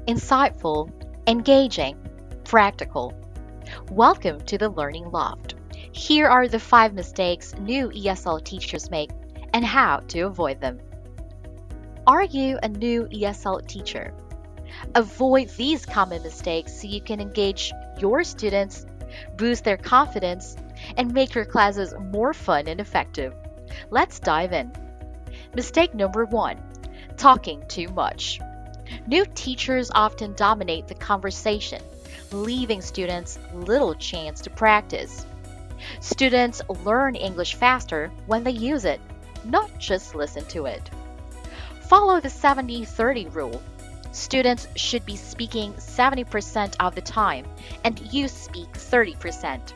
insightful, engaging, practical. Welcome to the Learning Loft. Here are the 5 mistakes new ESL teachers make and how to avoid them. Are you a new ESL teacher? Avoid these common mistakes so you can engage your students, boost their confidence, and make your classes more fun and effective. Let's dive in. Mistake number 1, talking too much. New teachers often dominate the conversation, leaving students little chance to practice. Students learn English faster when they use it, not just listen to it. Follow the 70-30 rule. Students should be speaking 70% of the time, and you speak 30%.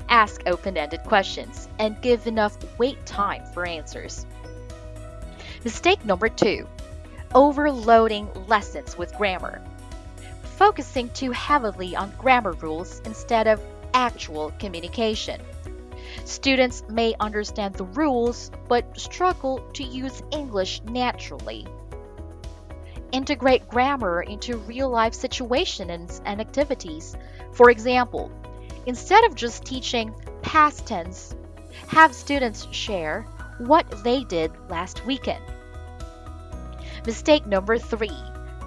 Ask open ended questions and give enough wait time for answers. Mistake number 2, overloading lessons with grammar. Focusing too heavily on grammar rules instead of actual communication. Students may understand the rules but struggle to use English naturally. Integrate grammar into real life situations and activities. For example, instead of just teaching past tense, have students share what they did last weekend. Mistake number 3,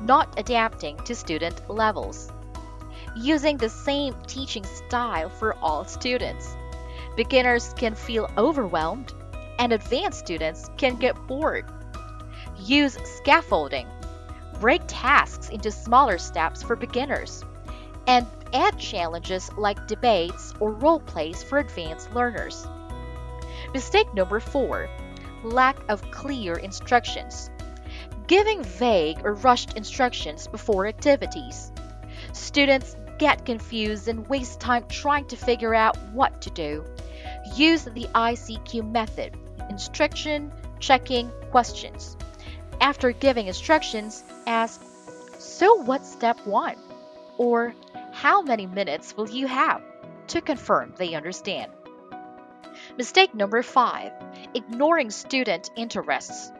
not adapting to student levels. Using the same teaching style for all students. Beginners can feel overwhelmed, and advanced students can get bored. Use scaffolding. Break tasks into smaller steps for beginners, and add challenges like debates or role plays for advanced learners. Mistake number 4, lack of clear instructions. Giving vague or rushed instructions before activities. Students get confused and waste time trying to figure out what to do. Use the ICQ method, instruction, checking, questions. After giving instructions, ask, "So what's step 1?" or "How many minutes will you have?" to confirm they understand. Mistake number 5, ignoring student interests.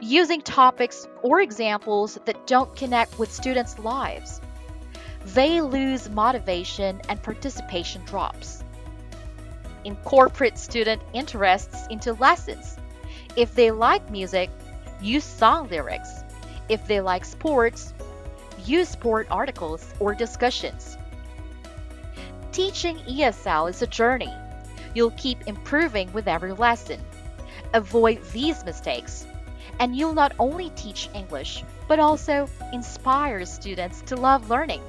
Using topics or examples that don't connect with students' lives. They lose motivation and participation drops. Incorporate student interests into lessons. If they like music, use song lyrics. If they like sports, use sport articles or discussions. Teaching ESL is a journey. You'll keep improving with every lesson. Avoid these mistakes, and you'll not only teach English, but also inspire students to love learning.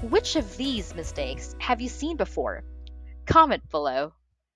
Which of these mistakes have you seen before? Comment below.